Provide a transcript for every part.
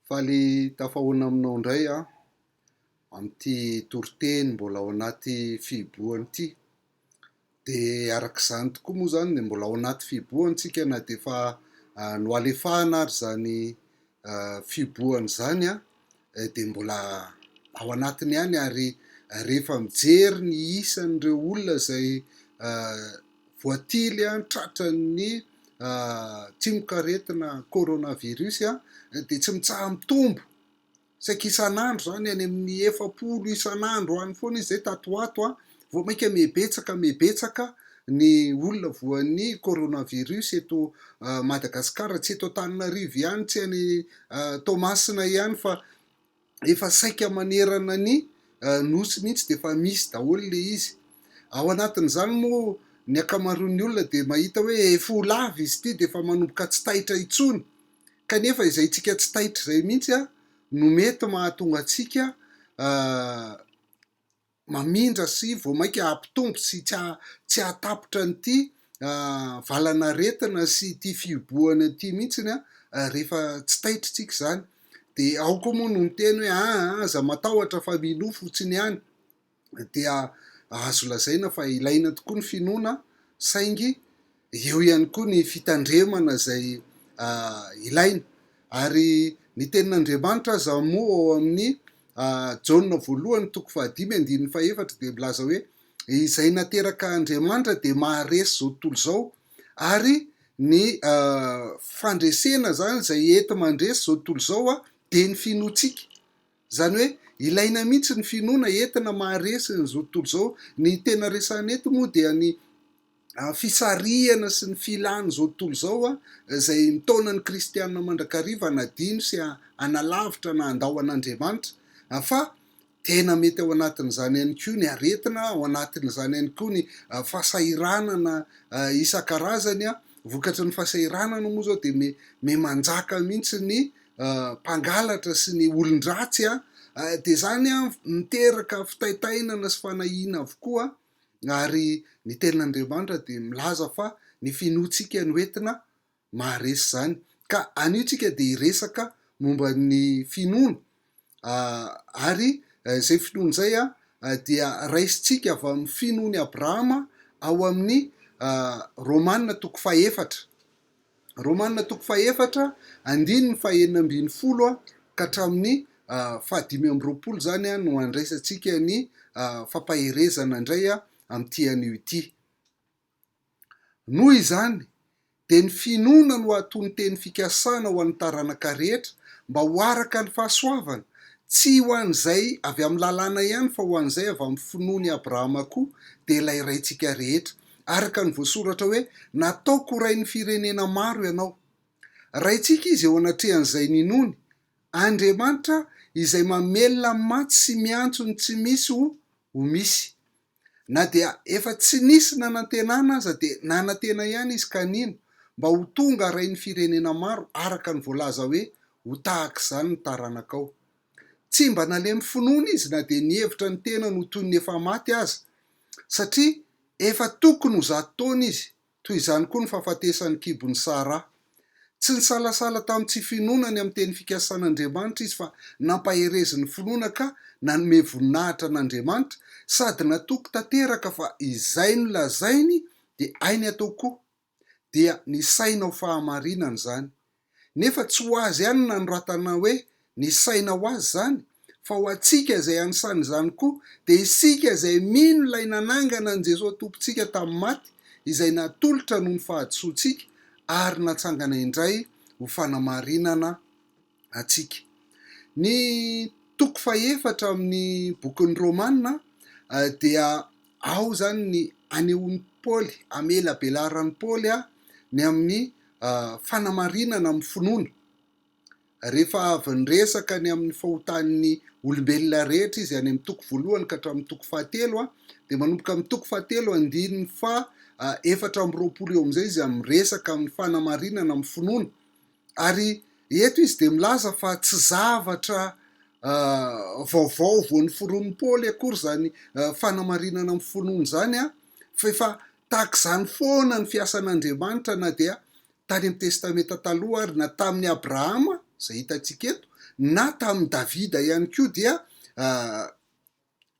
Faly tafahoana aminao indray amin'ity toriteny mbola ao anaty fiboahany ity. De arak'izany tokoa moa zany de mbola ao anaty fibohantsika na de fa no alefahana ary zany fibohany zany de mbola ao anatiny ihany ary rehefa mijery ny isan'ireo olona zay voatily tratran'ny tsimok'aretina coronavirus de tsy mitsaha mitombo saika isan'andro zany any amin'ny 700 isan'andro any foana izy zay tatoato vao mainka mebetsaka ny olona voan'ny coronavirus eto Madagasikara, tsy eto Antananarivo ihany, tsy any Toamasina ihany fa efa saika manerana ny nosy mihitsy de fa misy daholo le izy. Ao anatin'izany moa ny akamaroan'ny olona de mahita hoe efa lava izy ity de fa manomboka tsy taitra intsony, kanefa izay tsika tsy taitra izay mihitsy no mety mahatonga antsika mamindra sy vao mainka hampitombo sy tsy hahatapotra an'ity valanaretina sy ity fiboahana ity mihitsiny rehefa tsy taitra tsika zany. De ao koa moa no miteny hoe aza matahotra fa mino fotsiny ihany, dia azo lazaina fa ilaina tokoa ny finoana, saingy eo ihany koa ny fitandremana zay ilaina. Ary ny tenin'Andriamanitra aza moa ao amin'ny Jaona 1:5-4 de milaza hoe izay nateraka Andriamanitra de maharesy zao tontolo zao, ary ny fandresena zany zay enti mandresy zao tontolo zao de ny finoantsika. Zany hoe ilaina mihitsy ny finoana entina maharesy zao tontolo zao. Ny tena resahana eto moa dia ny fisarihana sy ny filàny zao tontolo zao zay nitaonan'ny kristianina mandrakariva hanadino sy hanalavitra na handao an'Andriamanitra, fa tena mety ao anatin'izany ihany koa ny aretina, ao anatin'izany ihany koa ny fahasahiranana isan-karazany. Vokatry ny fahasahiranana moa zao de me manjaka mihitsy ny mpangalatra sy ny olon-dratsy de zany miteraka fitaitainana sy fanahiana avokoa. Ary ny tenin'Andriamanitra de milaza fa ny finoantsika no entina maharesy zany, ka anio tsika de hiresaka momba ny finoana. Ary zay finoana zay dia raisintsika avy amin'ny finoan'i Abrahama ao amin'ny Romana 4. Romana 4 andininy 6 ka hatramin'ny 520 zany no andraisantsika ny fampaherezana indray amin'ity anio ity. Noho izany de ny finoana no atony teny fikasana ho an'ny taranaka rehetra mba ho araka ny fahasoavana, tsy ho an'izay avy amin'ny lalàna ihany fa ho an'izay avy amin'ny finoan'i Abrahama koa de ilay raintsika rehetra, araka ny voasoratra hoe nataoko rain'ny firenena maro ianao. Raintsika izy eo anatrehan'izay ninony, Andriamanitra izay mamelona maty sy miantso ny tsy misy ho misy. Na dia efa tsy nisy nanantenana aza de nanantena ihany izy kanino mba ho tonga rain'ny firenena maro, araka ny voalaza hoe ho tahaka izany ny taranakao. Tsy mba nalemy finoana izy na de ny hevitra ny tena no toy ny efa maty aza, satria efa tokony ho 100 taona izy. Toy izany koa ny fahafatesan'ny kibon'ny Sara. Tsy nisalasala tamin'ny tsy finoana ny amin'ny teny fikasan'Andriamanitra izy, fa nampaherezi ny finoana ka nanome voninahitra an'Andriamanitra, sady natoko tanteraka fa izay no lazainy de ainy atao koa, dia ny saina ho fahamarinana zany. Nefa tsy ho azy ihany nanoratana hoe ny saina ho azy zany, fa ho atsika izay anisany izany koa, de isika izay mino ilay nanangana an' Jesosy tompontsika tamin'ny maty, izay natolotra noho ny fahadisoantsika ary natsangana indray ho fanamarinana atsika. Ny 4 amin'ny bokin'ny Romana dia ao zany ny anehoan'ny Paoly, amela belaran'ny Paoly ny amin'ny fanamarinana amin'ny finoana. Rehefa avy niresaka ny amin'ny fahotan'ny olombelona rehetra izy any amin'ny 1 ka hatramin'ny 7 de manomboka amin'ny 7 andininy 420 eo am'izay izy miresaka amin'ny fanamarinana amin'ny finoana. Ary eto izy de milaza fa tsy zavatra vaovao vao noforonin'ny Paoly akory zany fanamarinana amin'ny finoana zany fa efa tahaka izany foana ny fiasan'Andriamanitra, na dia tany amin'ny testameta taloha ary na tamin'ny Abrahama zay hitantsika eto, na tamin'ny Davida ihany koa dia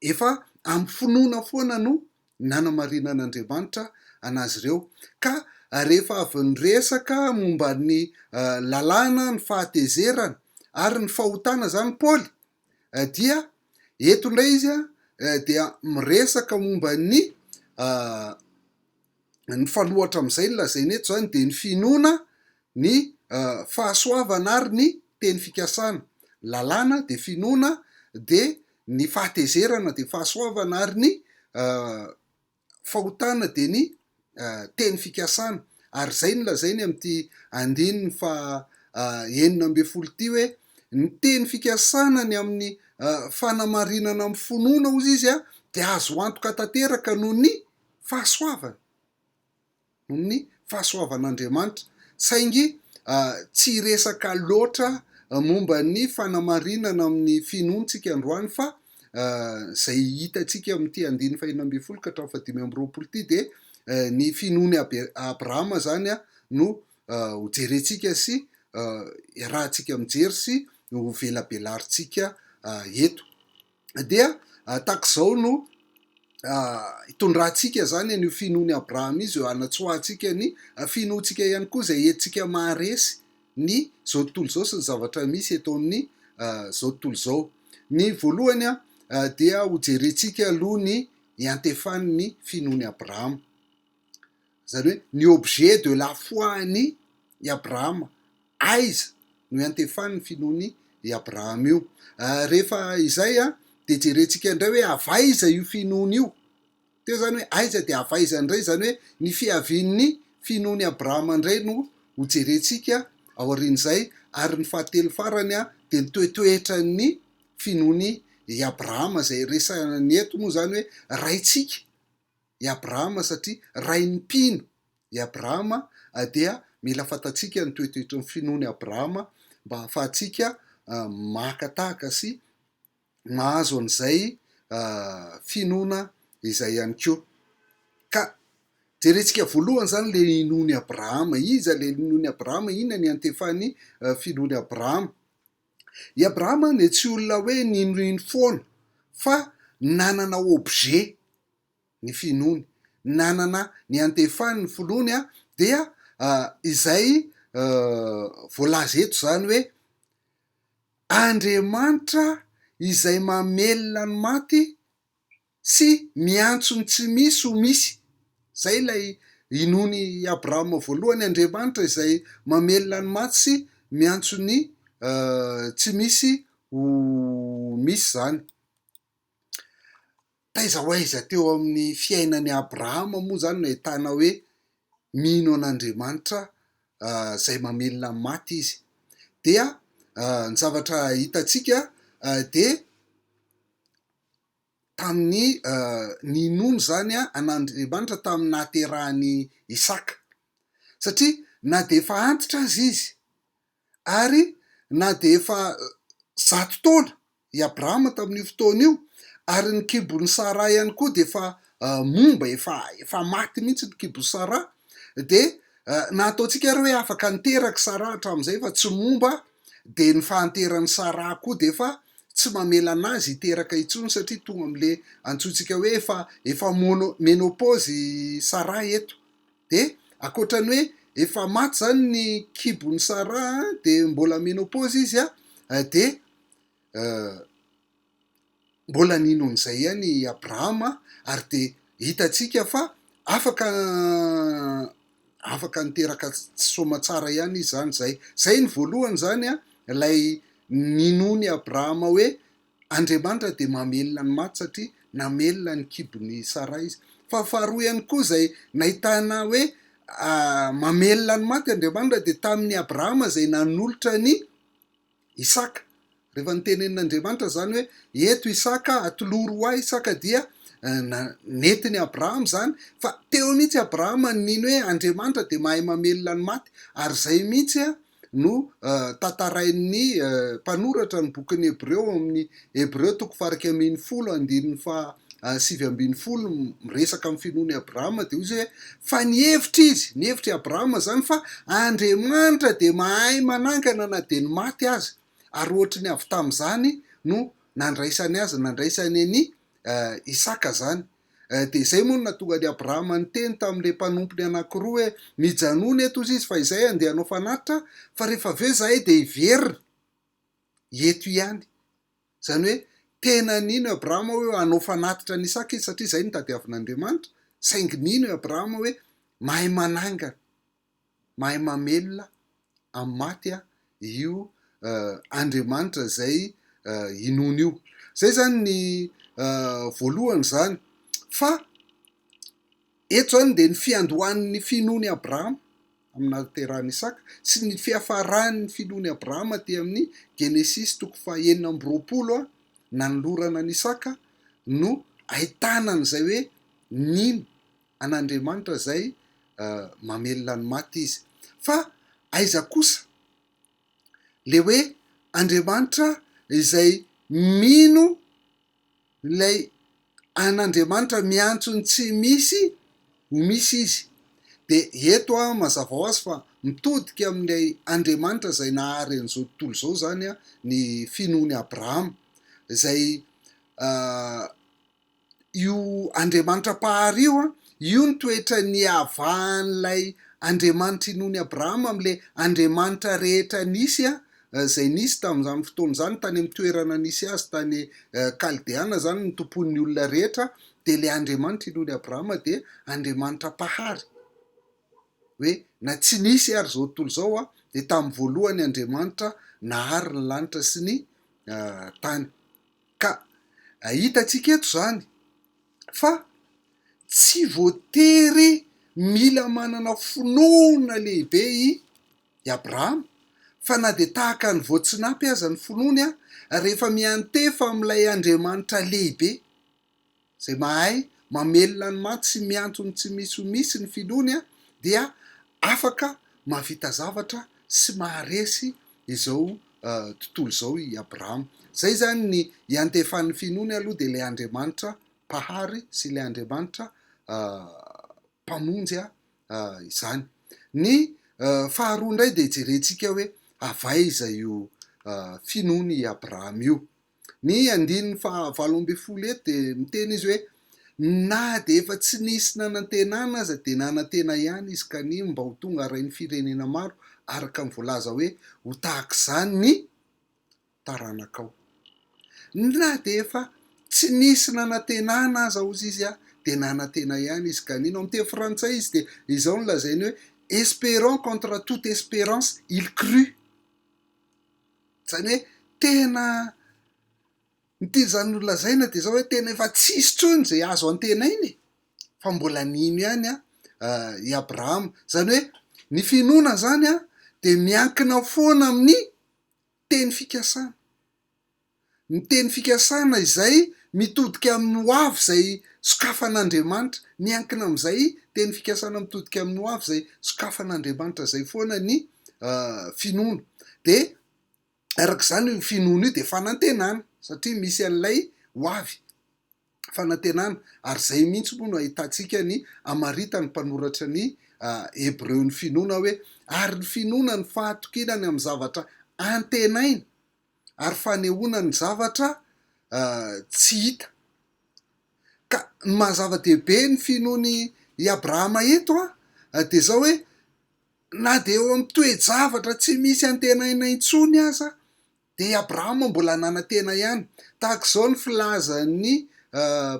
efa amin'ny finoana foana no nanamarinan'Andriamanitra anazy ireo. Ka rehefa avy niresaka momba ny lalàna, ny fahatezerana ary ny fahotana zany Paoly, dia eto indray izy dia miresaka momba ny falohatra amin'izay ny lazainy eto zany de ny finoana, ny fahasoavana ary ny teny fikasana. Lalàna de finoana, de ny fahatezerana de fahasoavana ary ny fahotana de ny teny fikasana. Ary zay ny lazainy amin'ity andininy enina amby folo ty hoe ny teny fikasana ny amin'ny fanamarinana amin'ny finoana ozy izy de azo antoka tanteraka noho ny fahasoavana, noho ny fahasoavan'Andriamanitra. Saingy tsy resaka loatra momba ny fanamarinana amin'ny finoantsika androany fa zay hitatsika amin'ity andiny fahenina amby folo ka hatramin'ny fadimy amby roapolo ty de ny finoany Abrahama zany no hojerentsika sy rahantsika mijery sy ho velabelarintsika eto. Dia tak'izao no hitondrantsika zany an'io finoany Abrahama izy eo anatsoahitsika ny finoantsika ihany koa zay entsika maharesy ny zao tontolo zao sy ny zavatra misy eto amin'ny zao tontolo zao. Ny voalohany dia hojerentsika aloha ny iantefan'ny finoany Abrahama, zany hoe ny objet de la foi-ny Abrahama, aiza no iantefan'ny finoany Abrahama io. Rehefa izay de jerentsika indray hoe avaiza io finoany io, teo zany hoe aiza de avaiza indray, zany hoe ny fiavian'ny finoany Abrahama indray no hojerentsika aorian'izay. Ary ny fahatelo farany de ny toetoetran'ny finoany Abrahama zay resahany eto moa zany hoe raitsika i Abrahama satria rainy mpino i Abrahama, dia mila fantatsika ny toetoetry ny finoany Abrahama mba ahafahantsika makatahaka sy mahazo an'izay finoana izay ihany koa. Ka jerentsika voalohany zany le inoany Abrahama, iza le inoany Abrahama, inona ny iantefan'ny finoany Abrahama. I Abrahama ne tsy olona hoe ninoino foana fa nanana objet ny finoany, nanana ny antefany ny finoany dia izay voalaza eto zany hoe Andriamanitra izay mamelona ny maty sy miantso ny tsy misy ho misy. Zay lay inony Abrahama voalohany, Andriamanitra izay mamelona ny maty sy miantso ny tsy misy ho misy zany. Taiza ho aiza teo amin'ny fiainany Abrahama moa zany no ahitana hoe mino an'Andriamanitra zay mamelona ny maty izy. Dia ny zavatra hitatsika de tamin'ny ninony zany an'Andriamanitra tamin'ny nahaterahany Isaka, satria na de efa antitra azy izy ary na de efa 100 taona i Abrahama tamin'io fotoana io, ary ny kibon'ny Sara ihany koa de efa momba, efa maty mihitsy ny kibon'ny Sara, de na ataontsika ary hoe afaka niteraka Sara hatramin'izay fa tsy momba, de ny fahanteran'ny Sara koa de efa tsy mamela anazy hiteraka intsony satria tonga am'le antsointsika hoe efa ménopause Sara eto. De akoatrany hoe efa maty zany ny kibon'ny Sara de mbola ménopause izy de mbola nino an'izay ihany i Abrahama, ary de hitatsika fa afaka niteraka soamatsara ihany izy zany zay. Zay ny voalohany zany lay ninony Abrahama hoe Andriamanitra de mamelona ny maty satria namelona ny kibon'ny Sara izy. Fa faharoa ihany koa zay nahitana hoe mamelona ny maty Andriamanitra de tamin'ny Abrahama zay nanolotra ny Isaka. Rehefa nitenen'Andriamanitra zany hoe eto Isaka, atoloro ho ahy Isaka, dia netiny Abrahama zany, fa teo mihitsy Abrahama nino hoe Andriamanitra de mahay mamelona ny maty. Ary zay mihitsy no tantarain'ny mpanoratra ny bokin'ny Hebreo amin'ny Hebreo 7:70 miresaka amin'ny finoany Abrahama, de izy hoe fa ny hevitry Abrahama zany fa Andriamanitra de mahay manangana na de ny maty azy, ary ohatrany avy tamin'izany no nandraisany azy, nandraisany any Isaka zany. De zay moa no natonga ny Abrahama ny teny tamin'le mpanompony anankiroa hoe mijanony eto izy fa izay andeha hanao fanatitra, fa rehefa aveo zahay de iverina eto ihany. Zany hoe tena nino Abrahama hoe hanao fanatitra ny Isaka izy, satria zay no tadiavin'Andriamanitra. Saingy nino Abrahama hoe mahay manangana, mahay mamelona amin'ny maty io Andriamanitra zay inoany io. Zay zany ny voalohany zany. Fa eto zany de ny fiandohan'ny finoany Abrahama amin'ny anatrehan'ny Isaka sy ny fiafaran'ny finoany Abrahama ty amin'ny Genesis 9:20 nanolorana ny Isaka no ahitana an'izay hoe nino an'Andriamanitra zay mamelona ny maty izy. Fa aiza kosa le hoe Andriamanitra izay mino ilay an'Andriamanitra miantsony tsy misy ho misy izy. De eto mazava ho azy fa mitodika amin'ilay Andriamanitra zay nahary an'izao tontolo zao zany ny finoany Abrahama, zay io Andriamanitra pahary io ny toetra ny avahan'ilay Andriamanitra inoany Abrahama am'le Andriamanitra rehetra nisy zay nisy tamin'izany fotoana zany, tany amin'ny toerana nisy azy tany Kaldeana zany ny tompon'ny olona rehetra. De le Andriamanitra inoany Abrahama de Andriamanitra pahary, hoe na tsy nisy ary zao tontolo zao de tamin'ny voalohany Andriamanitra nahary ny lanitra sy ny tany. Ka hitantsika eto zany fa tsy voatery mila manana finoana lehibe i Abrahama, fa na de tahaka ny voatsinapy aza ny finoany rehefa miantefa amin'ilay Andriamanitra lehibe zay mahay mamelona ny maty sy miantsony tsy misy ho misy ny finoany dia afaka mahavita zavatra sy maharesy izao tontolo zao i Abrahama. Zay zany ny iantefan'ny finoany aloha de le Andriamanitra pahary sy le Andriamanitra mpamonjy izany. Ny faharoa indray de jerentsika hoe avaiza io finoany Abrahama io. Ny 9:20 eto de miteny izy hoe na de efa tsy nisy nanantenana aza de nanantena ihany izy kany mba ho tonga arain'ny firenena maro, araka ny voalaza hoe ho tahak'izany ny taranakao. Na de efa tsy nisy nanantenana aza ozy izy de nanantena ihany izy kanino. Amin'ny teny frantsay izy de izao no lazainy hoe espérant contre toute espérance il crut. Zany hoe tena ny zany no lazaina de zao hoe tena efa tsisy intsony zay azo antenainy fa mbola nino ihany i Abrahama. Zany hoe ny finoana zany de miankina foana amin'ny teny fikasana. Ny teny fikasana izay mitodika amin'ny ho avy zay sokafan'Andriamanitra, miankina amin'izay teny fikasana mitodika amin'ny ho avy zay sokafan'Andriamanitra zay foana ny finoana. De arak'izany io finoana io de fanantenana, satria misy an'ilay ho avy fanantenana. Ary zay mihitsy moa no ahitantsika ny amaritany mpanoratra ny Hebreo ny finoana hoe ary ny finoana ny fahatokinany amin'ny zavatra antenaina ary fanehoana ny zavatra tsy hita. Ka ny mahazava-dehibe ny finoany i Abrahama eto de zao hoe na de eo amin'ny toe-javatra tsy misy antenaina intsony aza de Abrahama mbola nanantena ihany. Tahak'izao ny filazan'ny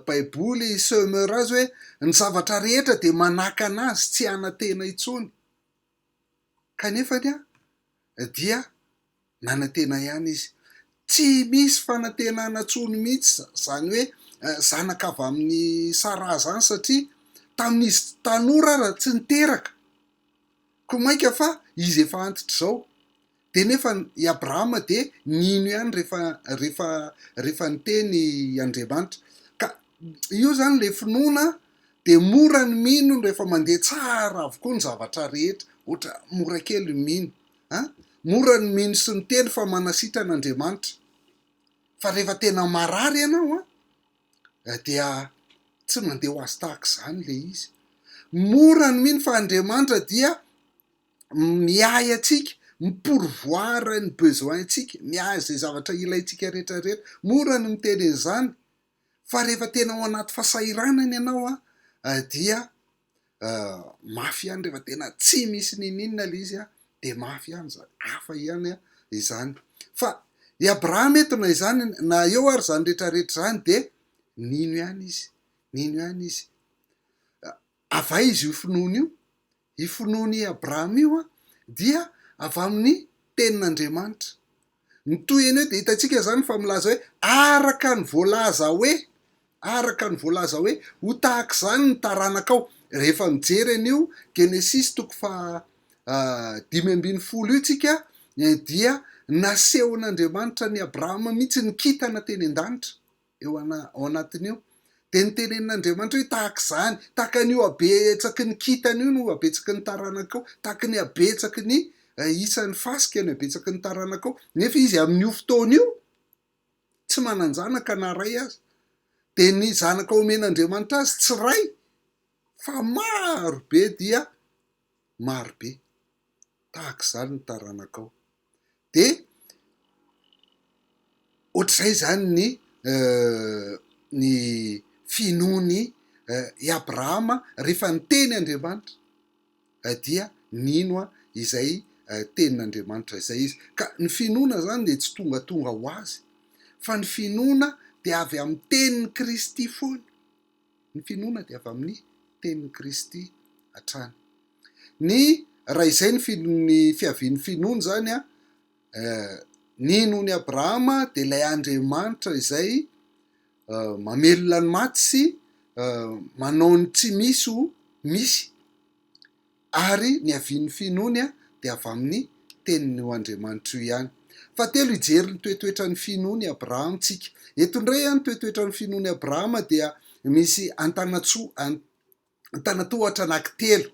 baiboly semeur azy hoe ny zavatra rehetra de manaka anazy tsy anantena intsony, kanefany dia nanantena ihany izy. Tsy misy fanantenana intsony mihitsy, zany hoe zanaka avy amin'ny Sara zany, satria tamin'izy tanora raha tsy niteraka ko mainka fa izy efa antitra zao. De nefa i Abrahama de nino ihany rehefa niteny Andriamanitra. Ka io zany le finoana de mora ny mino rehefa mandeha tsara avokoa ny zavatra rehetra, ohatra mora kely ny mino mora ny mino sy ny teny fa manasitra an'Andriamanitra. Fa rehefa tena marary ianao dia tsy mandeha ho azy tahak'izany le izy. Mora ny mino fa Andriamanitra dia miay atsika miporovoara ny besointsika, miazy zay zavatra ilayntsika rehetrarehetra, mora ny miteny izany. Fa rehefa tena ao anaty fahasahiranany ianao dia mafy ihany. Rehefa tena tsy misy ninina le izy de mafy ihany zany, hafa ihany izany. Fa i Abrahama eto na izany na eo ary zany rehetrarehetra zany de nino ihany izy. Avay izy io finoany io, i finoany Abrahama io dia avy amin'ny tenin'Andriamanitra. Ny tohiny eo de hitantsika zany fa milaza hoe araka ny voalaza hoe ho tahaka zany ny taranakao. Rehefa mijery an'io Genesis 5:12 io tsika dia nasehon'Andriamanitra ny Abrahama mihitsy ny kitana teny an-danitra eo ao anatin'io. De nytenenin'Andriamanitra hoe tahaka zany, tahaka an'io abetsaky ny kitana io no abetsaky ny taranakao, tahaka ny abetsaky ny isan'ny fasika ny abetsaky ny taranakao. Nefa izy amin'io fotoana io tsy manan-janaka na ray azy. De ny zanaka omen'Andriamanitra azy tsy ray fa marobe dia marobe. Tahaka zany ny taranakao. De ohatr'izay zany ny finoany i Abrahama rehefa niteny Andriamanitra dia nino izay tenin'Andriamanitra izay izy. Ka ny finoana zany de tsy tonga ho azy, fa ny finoana de avy amin'ny tenin'ny Kristy foana. Ny finoana de avy amin'ny tenin'ny Kristy hatrany. Raha izay ny fiavian'ny finoana zany nino ny Abrahama de ilay Andriamanitra izay mamelona ny maty sy manao ny tsy misy ho misy. Ary ny avian'ny finoany de avy amin'ny tenin'io Andriamanitra io ihany. Fahatelo ijery ny toetoetry ny finoany Abrahama tsika. Eto indray ny toetoetry ny finoany Abrahama dia misy antanatohatra anankitelo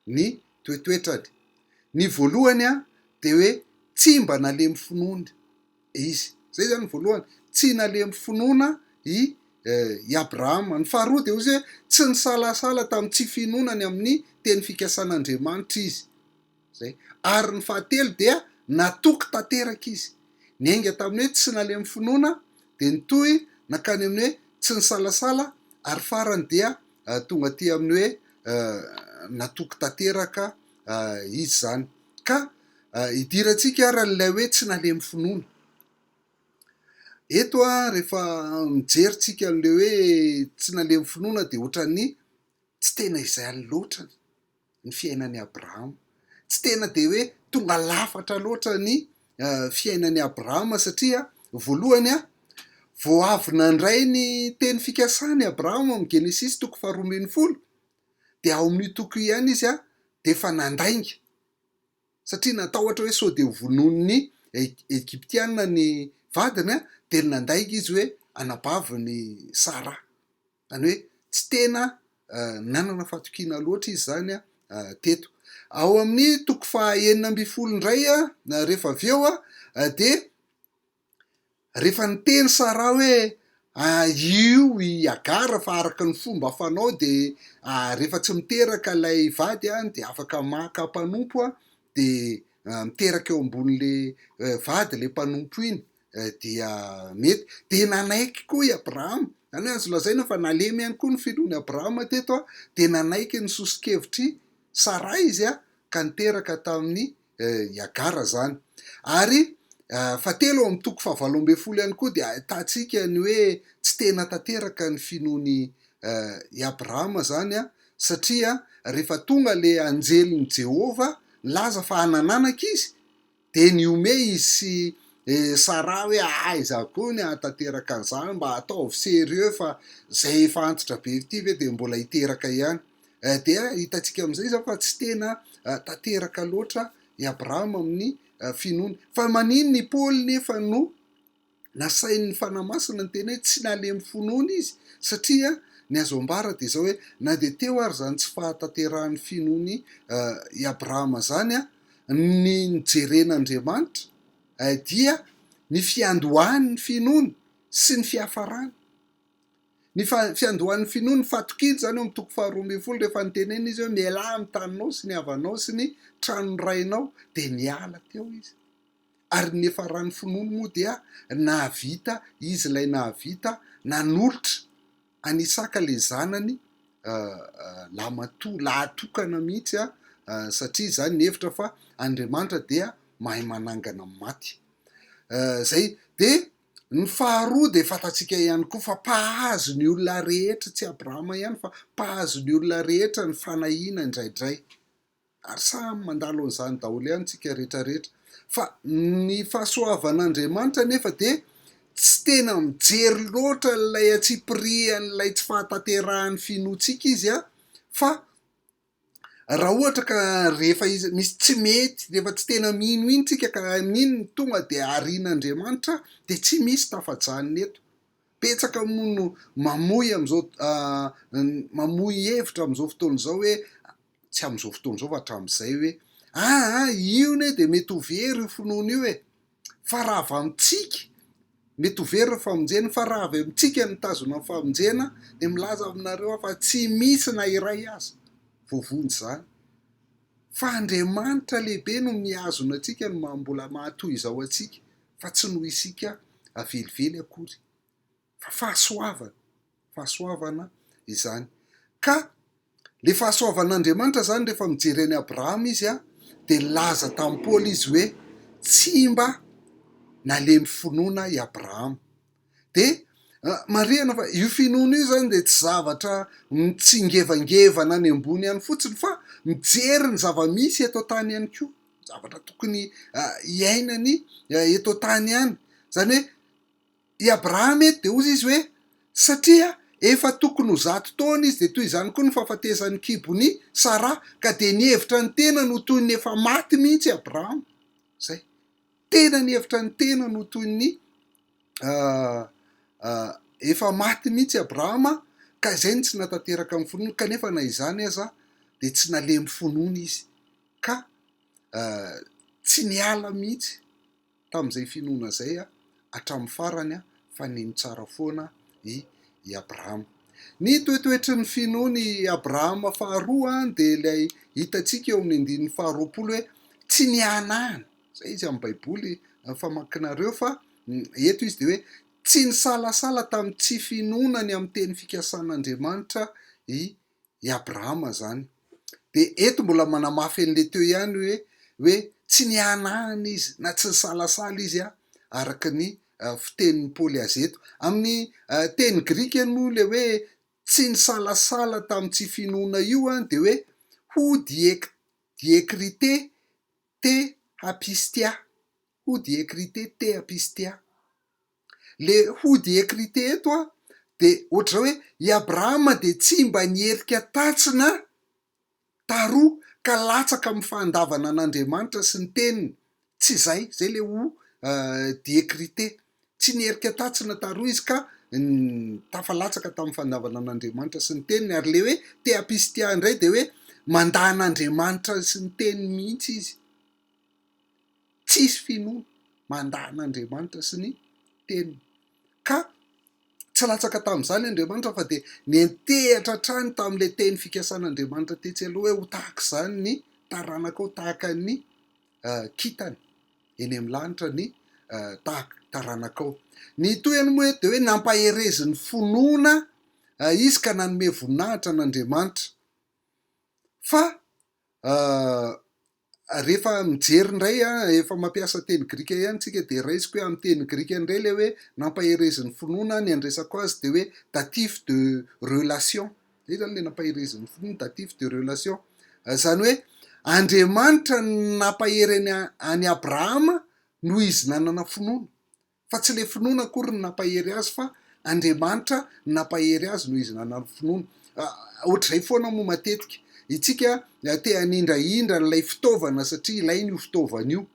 ny toetoetrany. Ny voalohany de hoe tsy mba nalemy finoana izy. Zay zany voalohany, tsy nalemy finoana i Abrahama. Ny faharoa de ozy hoe tsy nisalasala tamin'ny tsy finoanany amin'ny teny fikasan'Andriamanitra izy. Zay. Ary ny fahatelo dia natoky tanteraka izy. Niainga tamin'ny hoe tsy nalemy finoana de nitohy nakany amin'ny hoe tsy nisalasala ary farany dia tonga aty amin'ny hoe natoky tanteraka izy zany. Ka idirantsika raha ilay hoe tsy nalemy finoana. Eto rehefa mijeryntsika an'le hoe tsy nalemy finoana de ohatran'ny tsy tena izay loatra ny fiainan'ny Abrahama. Tsy tena de hoe tonga lafatra loatra ny fiainan'ny Abrahama satria voalohany vao avy nandray ny teny fikasany Abrahama amin'ny Genesis 5:12 de ao amin'io toko ihany izy de efa nandainga. Satria natao ohatra hoe sao de vonon'ny Egyptiana ny vadiny de nandainga izy hoe anabavy ny Sara. Zany hoe tsy tena nanana fahatokiana loatra izy zany teto. Ao amin'ny toko 9:12 indray rehefa avy eo de rehefa niteny Sara hoe io i Agara fa araka ny fomba fanao de rehefa tsy miteraka ilay vady de afaka maka mpanompo de miteraka eo ambonin'le vady le mpanompo iny dia mety. De nanaiky koa i Abrahama. Zany hoe azo lazaina fa nalemy ihany koa ny finoany Abrahama teto de nanaiky ny sosikevitry Sara izy ka niteraka tamin'ny i Agara zany. Ary fahatelo amin'ny toko 7:12 ihany koa de ahitantsika ny hoe tsy tena tanteraka ny finoany i Abrahama zany satria rehefa tonga le anjelin'i Jehova laza fa hanananaka izy de niome izy sy Sara hoe aiza koa ny ahatanteraka an'izany, mba ataovy serieux fa zay efa antitra be ity ve de mbola hiteraka ihany. De hitantsika amin'izay zany fa tsy tena tanteraka loatra i Abrahama amin'ny finoany. Fa manino ny Paoly nefa no nasain'ny fanahy masina ny teny hoe tsy nalemy finoana izy satria ny azo ambara de zao hoe na de teo ary zany tsy fahatanterahan'ny finoany i Abrahama zany ny nijeren'Andriamanitra dia ny fiandohan'ny finoana sy ny fiafarany. ny fiandohan'ny finoany fatokidy zany eo am'toko 2 rehefa nytenena izy hoe miala amin'ny taninao sy ny havanao sy ny tranonrainao de niala teo izy. Ary nefa raha ny finoany moa dia nahavita izy ilay nahavita nanolotra anisaka le zanany lahatokana mihitsy satria zany ny hevitra fa Andriamanitra dia mahay manangana maty. Zay de ny faharoa de fantatsika ihany koa fa mpahazo ny olona rehetra, tsy Abrahama ihany fa mpahazo ny olona rehetra ny fanahiana indraindray. Ary samy mandalo an'izany daholo ihany tsika rehetrarehetra. Fa ny fahasoavan'Andriamanitra nefa de tsy tena mijery loatra lay atsipirian'lay tsy fahataterahan'ny finoantsika izy fa raha ohatra ka rehefa izy misy tsy mety, rehefa tsy tena mino iny tsika ka nino ny tonga de arian'Andriamanitra de tsy misy tafajanony eto. Petsaka mono mamoy am'zao mamoy hevitra am'zao fotoan'izao hoe tsy am'zao fotoan'izao fa hatramin'izay hoe io ne de mety ho very io finoana io fa raha avy amintsika mety ho very famonjena, fa raha avy amintsika ny tazona ny famonjena de milaza aminareo fa tsy misy na iray aza voavony zany. Fa Andriamanitra lehibe no mihazona atsika no mbola mahatoy izao atsika fa tsy noho isika avelively akory, fa fahasoavana izany. Ka le fahasoavan'Andriamanitra zany rehefa mijery any Abrahama izy de laza tamin'ny Paoly izy hoe tsy mba nalemy finoana i Abrahama. De marihana fa io finoana io zany de tsy zavatra mitsingevangevana any ambony ihany fotsiny fa mijery ny zava-misy eto tany ihany koa, zavatra tokony iainany eto tany ihany. Zany hoe i Abrahama eto de ozy izy hoe satria efa tokony ho 100 taona izy de toy izany koa ny fahafatesany kibony Sara ka de ny hevitra ny tena no toy ny efa maty mihitsy Abrahama. Zay tena ny hevitra ny tena no toy ny efa maty mihitsy Abrahama, ka izay ny tsy natateraka amin'ny finoana. Kanefa na izany aza de tsy nalemy finoana izy ka tsy niala mihitsy tamin'izay finoana zay hatramin'ny farany fa neny tsara foana i Abrahama. Ny toetoetry ny finoany Abrahama faharoa de ilay hitantsika eo amin'ny 220 hoe tsy nianahana. Zay izy amin'ny baiboly famakinareo fa eto izy de hoe tsy nisalasala tamin'ny tsy finoanany amin'ny teny fikasan'Andriamanitra i Abrahama zany. De eto mbola manamafy an'le teo ihany hoe tsy nianahana izy na tsy nisalasala izy araka ny fitenin'ny Paoly azy eto. Amin'ny teny grika moa le hoe tsy nisalasala tamin'ny tsy finoana io de hoe ho diekrite te apistia. Ho diekrite te apistia. Le ho diekrite eto de ohatra hoe i Abrahama de tsy mba nierika tatsina taroa ka latsaka amin'ny fandavana an'Andriamanitra sy ny teniny. Tsy zay le ho diekrite. Tsy nierika tatsina taroa izy ka tafalatsaka tamin'ny fandavana an'Andriamanitra sy ny teniny. Ary le hoe te apistia indray de hoe mandan'Andriamanitra sy ny teniny mihitsy izy. Tsisy finoana, mandan'Andriamanitra sy ny teniny. Ka tsy latsaka tamin'izany Andriamanitra fa de nentehatra trany tamin'le teny fikasan'Andriamanitra tetsy aloha hoe ho tahaka izany ny taranakao, tahaka ny kitany eny amin'ny lanitra ny taranakao. Ny toyany moa de hoe nampaherezin'ny finoana izy ka nanome voninahitra an'Andriamanitra. Fa rehefa mijery indray efa mampiasa teny grika ihany tsika de raisiko hoe amin'ny teny grika indray le hoe nampaherezin'ny finoana ny andresako azy de hoe datif de relation. Zay zany le nampaherezin'ny finoana, datif de relation. Zany hoe Andriamanitra nampahery any Abrahama noho izy nanana finoana. Fa tsy le finoana akory ny nampahery azy fa Andriamanitra nampahery azy noho izy nanana finoana. Ohatr'izay foana moa matetika itsika te hanindrahindra n'lay fitaovana satria ilainy io fitaovana io.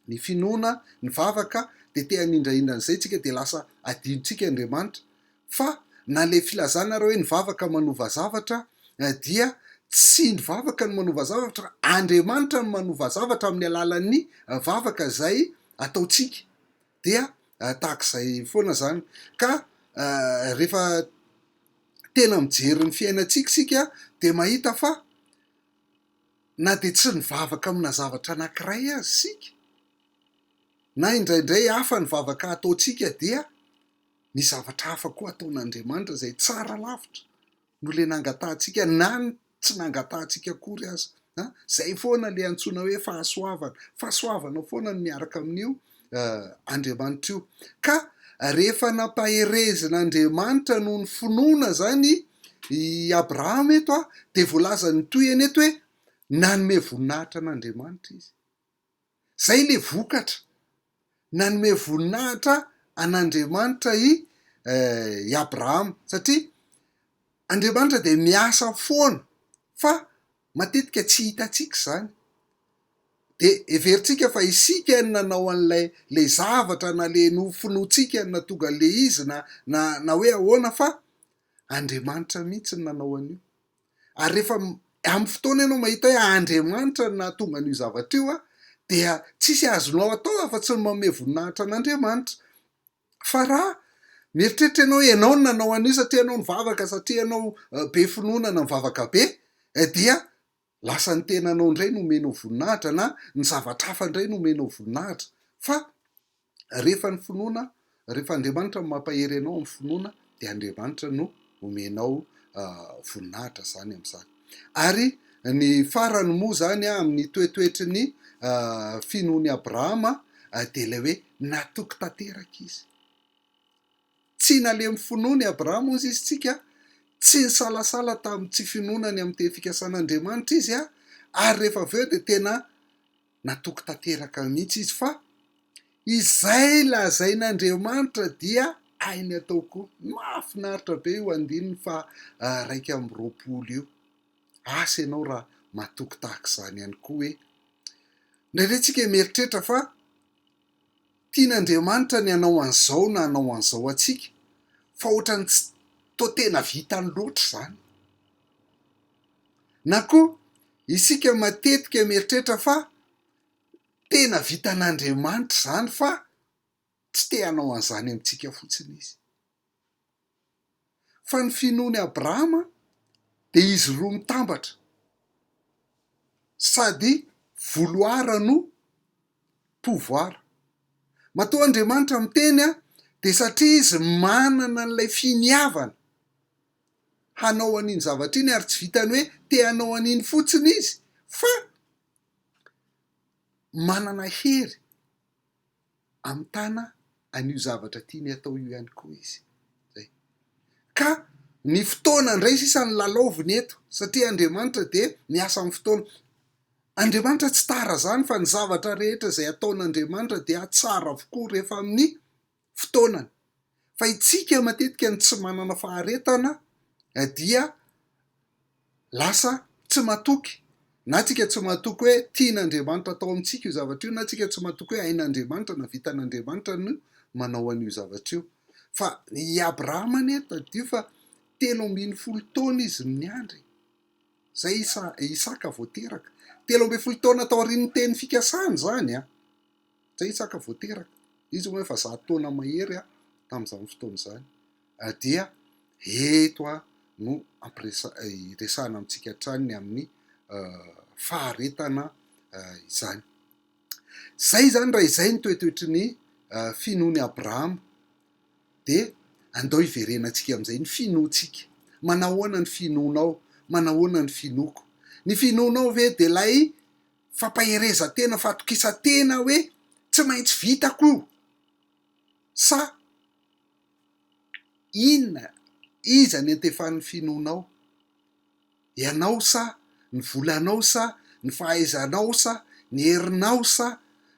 Ny finoana, ny vavaka de te hanindrahindra an'izay tsika de lasa adinontsika Andriamanitra. Fa na le filazana raha hoe ny vavaka manova zavatra dia tsy ny vavaka no manova zavatra, Andriamanitra no manova zavatra amin'ny alalan'ny vavaka zay ataotsika. Dia tahak'izay foana zany. Ka rehefa tena mijery ny fiainantsika sika de mahita fa na de tsy nivavaka amina zavatra anankiray azy sika, na indraindray hafa ny vavaka ataotsika dia ny zavatra hafa koa ataon'Andriamanitra zay tsara lavitra no le nangatantsika na tsy nangatantsika akory azy. Zay foana le antsoina hoe fahasoavana foana ny miaraka amin'io Andriamanitra io. Ka rehefa nampaherezin'Andriamanitra noho ny finoana zany i Abrahama eto de voalaza ny toyany eto hoe nanome voninahitra an'Andriamanitra izy. Zay le vokatra, nanome voninahitra an'Andriamanitra i Abrahama, satria Andriamanitra de miasa foana fa matetika tsy hitatsika zany. De everitsika fa isika ny nanao an'lay zavatra na le nofinoantsika na tonga le izy na hoe ahoana, fa Andriamanitra mihitsy ny nanao an'io. Ary rehefa amin'ny fotoana ianao mahita hoe Andriamanitra no nahatonga an'io zavatra io dia tsisy azonao atao afa-tsy ny manome voninahitra an'Andriamanitra. Fa raha mieritreritra ianao ianao no nanao an'io satria ianao nivavaka, satria ianao be finoana na mivavaka be, dia lasa ny tenanao indray no omenao voninahitra na ny zavatra hafa indray no omenao voninahitra. Fa rehefa ny finoana, rehefa Andriamanitra no mampahery anao amin'ny finoana, de Andriamanitra no omenao voninahitra zany amin'izany. Ary ny farany moa zany amin'ny toetoetry ny finoany Abrahama de le hoe natoky tanteraka izy. Tsy nalemy finoany Abrahama ozy izy tsika, tsy nisalasala tamin'ny tsy finoanany amin'ny teny fikasan'Andriamanitra izy ary rehefa aveo de tena natoky tanteraka mihitsy izy, fa izay lazain'Andriamanitra dia hainy atao koa. Mahafinaritra be io andininy fa 120 io. Asa ianao raha matoky tahaka izany ihany koa hoe ndraindray tsika mieritreritra fa tian'Andriamanitra ny hanao an'izao na hanao an'izao atsika, fa ohatrany tsy toa tena vitany loatra zany. Na koa isika matetika mieritreritra fa tena vitan'Andriamanitra zany fa tsy te hanao an'izany amintsika fotsiny izy. Fa ny finoany Abrahama de izy roa mitambatra, sady voloara no tovoara. Matoa Andriamanitra miteny de satria izy manana an'ilay finiavana hanao an'iny zavatra iny, ary tsy vitany hoe te hanao an'iny fotsiny izy, fa manana hery amitana an'io zavatra tiany atao io ihany koa izy. Zay. Ka ny fotoana indray sisa ny lalaoviny eto, satria Andriamanitra de miasa amin'ny fotoana. Andriamanitra tsy tara zany fa ny zavatra rehetra zay ataon'Andriamanitra dia tsara avokoa rehefa amin'ny fotoanany. Fa itsika matetika ny tsy manana faharetana dia lasa tsy matoky. Na tsika tsy matoky hoe tian'Andriamanitra atao amintsika io zavatra io, na tsika tsy matoky hoe hain'Andriamanitra na vitan'Andriamanitra no manao an'io zavatra io. Fa i Abrahama neto dio fa 310 taona izy niandry. Zay Isaka vao teraka. 13 taona tao aorian'ny teny fikasany zany zay Isaka vao teraka. Izy moa efa 100 taona mahery tamin'izany fotoana zany. Dia eto no resahana amintsika hatrany amin'ny faharetana izany. Zay zany raha izay ny toetoetry ny finoany Abrahama. De andao hiverenantsika amin'izay ny finoantsika. Manahoana ny finoanao, manahoana ny finoako. Ny finoanao ve de lay fampahereza-tena, fatokisa-tena hoe tsy maintsy vitako io, sa inona, iza ny antefan'ny finoanao? Ianao sa ny volanao, sa ny fahaizanao, sa ny herinao, sa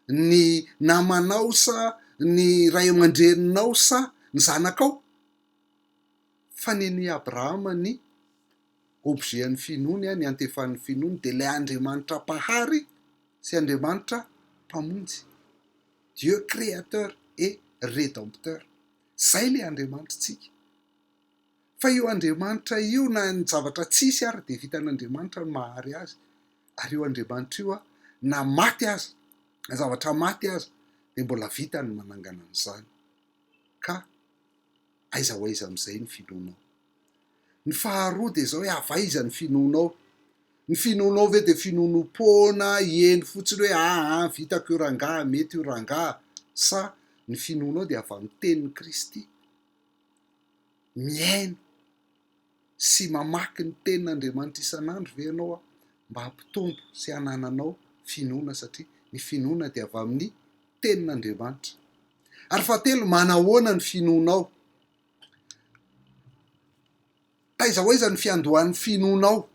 ny namanao, sa ny ray aman-dreninao, sa ny zanakao? Fa ny Abrahama ny objet ny finoany, ny antefan'ny finoany, de lay Andriamanitra mpahary sy Andriamanitra mpamonjy. Dieu créateur et rédempteur. Zay le Andriamanitrantsika. Fa io Andriamanitra io na ny zavatra tsisy ary de vitan'Andriamanitra ny mahary azy. Ary io Andriamanitra io na maty aza, na zavatra maty aza, de mbola vitany manangana an'izany. Ka aiza ho aiza amin'izay ny finoanao. Ny faharoa de zao hoe avaiza ny finoanao. Ny finoanao ve de finonom-pôna eny fotsiny hoe vitako io rangaha, mety io rangaha, sa ny finoanao de avy amin'ny tenin'ny Kristy. Miaina sy mamaky ny tenin'Andriamanitra isan'andro ve ianao mba hampitombo sy hanananao finoana, satria ny finoana de avy amin'ny tenin'Andriamanitra. Ary fahatelo, manahoana ny finoanao? Taiza hoaiza ny fiandohan'ny finoanao?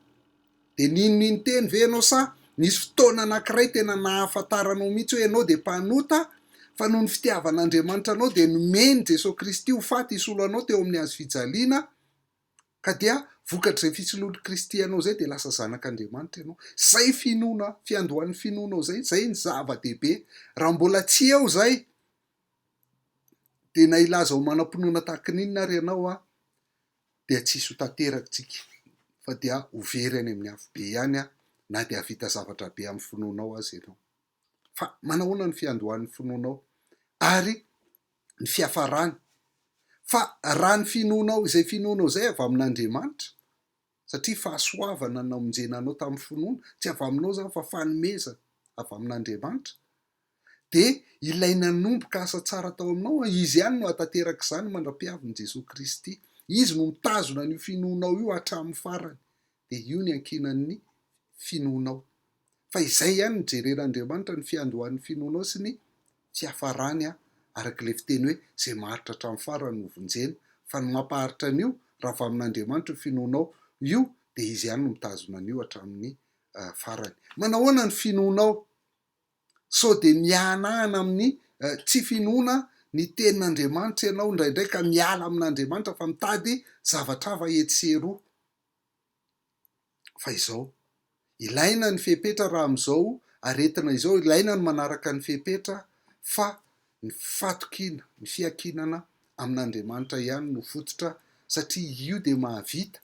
De ninonino teny ve ianao, sa nisy fotoana anankiray tena nahafantaranao mihitsy hoe ianao de mpanota, fa noho ny fitiavan'Andriamanitra anao de nomeny Jesosy Kristy ho faty hisolo anao teo amin'ny hazo fijaliana, ka dia vokatr'izay fisoloan'i Kristy anao zay de lasa zanak'Andriamanitra ianao. Zay finoana, fiandohan'ny finoanao zay ny zava-dehibe. Raha mbola tsy eo zay de na ilaza ho manam-pinoana tahaka n'inona ary ianao de tsisy ho tanterakintsika, fa dia ho very any amin'ny afo be ihany na de havita zavatra be amin'ny finoanao azy ianao. Fa manahoana ny fiandohan'ny finoanao ary ny fiafarany? Fa raha ny finoanao, izay finoanao zay avy amin'Andriamanitra, satria fahasoavana namonjena anao tamin'ny finoana tsy avy aminao zany fa fanomezana avy amin'Andriamanitra, de ilaina nomboka asa tsara tao aminao. Izy ihany no hatanteraka izany mandra-piavin'i Jesosy Kristy. Izy no mitazona an'io finoanao io hatramin'ny farany, de io ny ankinan'ny finoanao. Fa izay ihany ny jeren'Andriamanitra, ny fiandohan'ny finoanao sy ny fiafarany arak'ilay fiteny hoe zay maharitra hatramin'ny farany no vonjena. Fa ny mampaharitra an'io raha avy amin'Andriamanitra finoanao io, de izy ihany no mitazona an'io hatramin'ny farany. Manahoana ny finoanao? So de mianahana amin'ny tsy finoana ny tenin'Andriamanitra ianao indraindray ka miala amin'Andriamanitra fa mitady zavatra hafa etsy sy eroa. Fa izao, ilaina ny fepetra raha am'izao aretina izao, ilaina ny manaraka ny fepetra, fa ny fatokina, ny fiankinana amin'Andriamanitra ihany no fototra, satria io de mahavita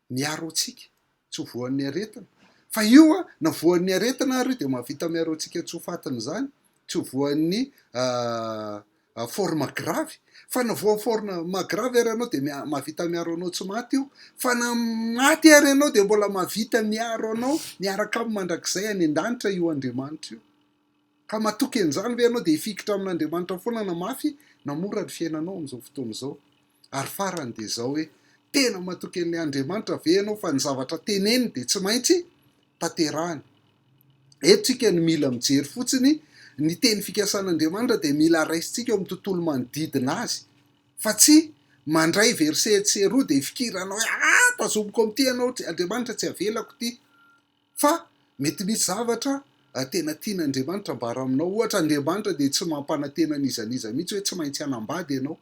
miaro antsika, tsy ho voan'ny aretina. Fa io na voan'ny aretina ary io de mahavita miaro antsika tsy ho fatiny zany, tsy ho voan'ny forme gravy. Fa na voa forme gravy ary ianao de mahavita miaro anao tsy maty io. Fa na maty ary ianao de mbola mahavita miaro anao miaraka amin'ny mandrakizay any an-danitra io Andriamanitra io. Ka matoky an'izany ve ianao de hifikitra amin'Andriamanitra foana na mafy na mora ny fiainanao amin'izao fotoana izao? Ary farany de zao hoe tena matoky an'ilay Andriamanitra ve ianao, fa ny zavatra teneny de tsy maintsy tanterahany. Eto tsika ny mila mijery fotsiny ny teny fikasan'Andriamanitra de mila raisitsika eo amin'ny tontolo manodidina azy, fa tsy mandray verset sy roa de fikiranao hoe tazomiko amin'ity ianao, Andriamanitra tsy avelako ty. Fa mety misy zavatra tena tian'Andriamanitra mbara aminao. Ohatra Andriamanitra de tsy mampanantena nizaniza mihitsy hoe tsy maintsy hanambady ianao,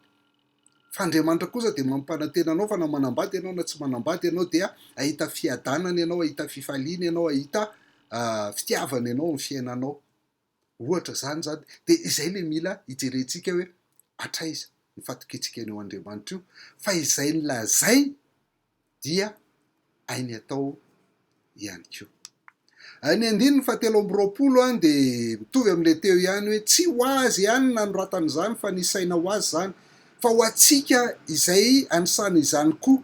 fa Andriamanitra kosa de mampanantena anao fa na manambady ianao na tsy manambady ianao dia ahita fiadanana ianao, ahita fifaliana ianao, ahita fitiavana ianao amin'ny fiainanao. Ohatra zany de izay le mila hijerentsika hoe hatraiza ny fatokitsika eo Andriamanitra io, fa izay ny lazay dia ainy atao ihany koa. Ny andininy fahatelo amby roapolo de mitovy amin'le teo ihany hoe tsy ho azy ihany nanoratana izany fa nisaina ho azy zany, fa ho antsika izay anisana izany koa.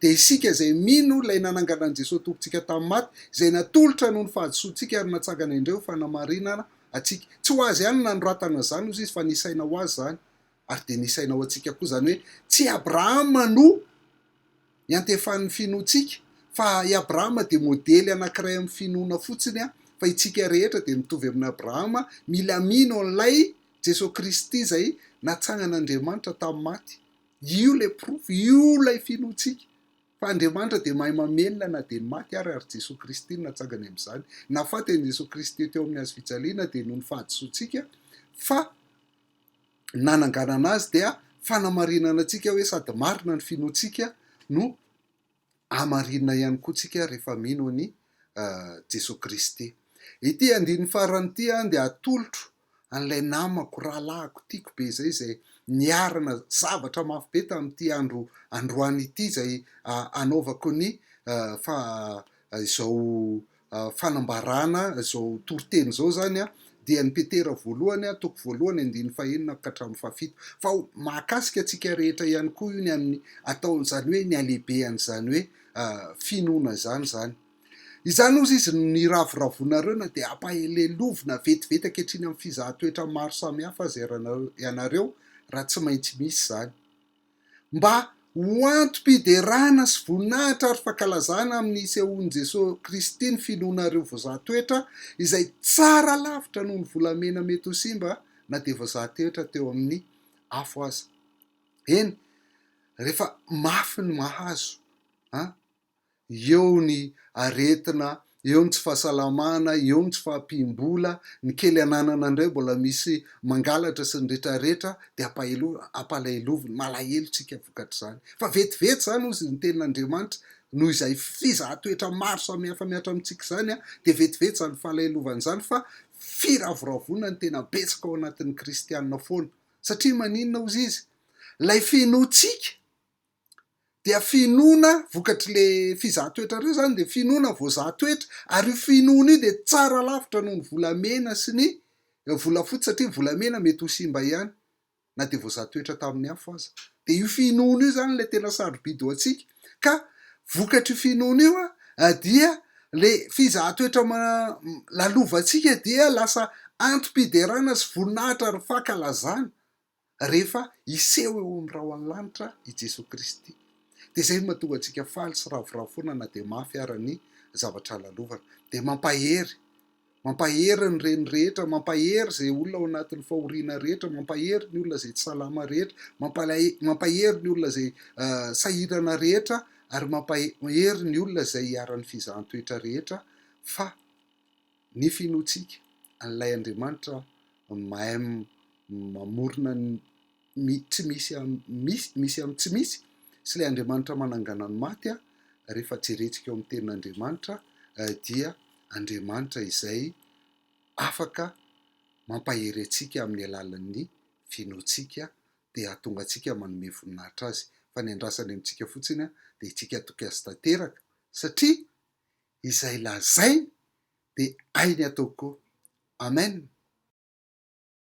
De isika izay mino lay nanangana an' Jesosy tompontsika tamin'ny maty, izay natolotra noho ny fahadisoantsika ary natsangana indreo fanamarinana atsika. Tsy ho azy ihany nanoratana zany ozy izy fa nisaina ho azy zany. Ary de nisaina ho antsika koa zany hoe tsy Abrahama no iantefan'ny finoantsika, fa i Abrahama de modely anankiray amin'ny finoana fotsiny fa itsika rehetra de mitovy amin'ny Abrahama, mila mino an'lay Jesosy Kristy zay natsangan'Andriamanitra tamin'ny maty. Io le proof, io lay finoantsika. Fa Andriamanitra de mahay mamelona na de ny maty ary Jesosy Kristy no natsangany amin'izany. Nafaty an'i Jesosy Kristy teo amin'ny hazo fijaliana de noho ny fahadisoantsika, fa nanangana anazy dia fanamarinana antsika hoe sady marina ny finoantsika no amarinina ihany koa tsika rehefa mino any Jesosy Kristy. Ity andin'ny farany ity de atolotro an'ilay namako rahalahiko tiako be zay niarana zavatra mafy be tamin'ity androany ity zay anaovako ny izao fanambarana izao toriteny zao zany dia ny petera voalohany toko voalohany 5:1-7 fa mahakasika atsika rehetra ihany koa io ny amin'ny ataon'izany hoe ny alehibean'izany hoe finoana zany. Izany ozy izy ny ravoravonareo na dia ampahalelovina vetivety ankehitriny amin'ny fizahatoetra maro samihafa azy ianareo raha tsy maintsy misy zany. Mba hoantom-piderana sy voninahitra ary fankalazana amin'ny sehoan'i Jesosy Kristy ny finoanareo voazahatoetra izay tsara lavitra noho ny volamena mety ho simba na dia voazahatoetra teo amin'ny afo aza. Eny, rehefa mafy ny mahazo, eo ny aretina, eo ny tsy fahasalamana, eo ny tsy fahampim-bola, ny kely ananana indray mbola misy mangalatra sy ny rehetrarehetra dia ampalailovina, malahelo tsika vokatra zany. Fa vetivety zany ozy ny tenin'Andriamanitra noho izay fizahatoetra maro samihafa miatra amintsika zany dia vetivety zany fahalailovana zany fa firavoravona ny tena betsaka ao anatin'ny kristianina foana. Satria maninona ozy izy? Lay finoantsika dia finoana vokatry le fizahatoetra reo zany dia finoana voazahatoetra ary io finoana io dia tsara lavitra noho ny volamena sy ny volafotsy satria volamena mety ho simba ihany na dia voazahatoetra tamin'ny afo aza. Dia io finoana io zany le tena sarobidy ho antsika ka vokatry io finoana io dia le fizahatoetra lalovantsika dia lasa antom-piderana sy voninahitra ary fankalazana rehefa iseho eo amin'ny rahoan'ny lanitra i Jesosy Kristy. Dia izay mahatonga antsika faly sy ravoravoana na dia mafy ara ny zavatra lalovana. Dia mampahery ny reny rehetra, mampahery zay olona ao anatin'ny fahoriana rehetra, mampahery ny olona zay tsy salama rehetra, mampahery ny olona zay sahirana rehetra, ary mampahery ny olona zay hiara-ny fizahan-toetra rehetra fa ny finoantsika an'ilay Andriamanitra mahay mamorona tsy misy amin'ny tsy misy sy ilay Andriamanitra manangana ny maty rehefa jerentsika eo amin'ny tenin'Andriamanitra dia Andriamanitra izay afaka mampahery antsika amin'ny alalan'ny finoantsika dia hahatonga antsika manome voninahitra azy. Fa ny andrasany amintsika fotsiny dia itsika toky azy tanteraka satria izay lazainy dia hainy atao koa. Amen.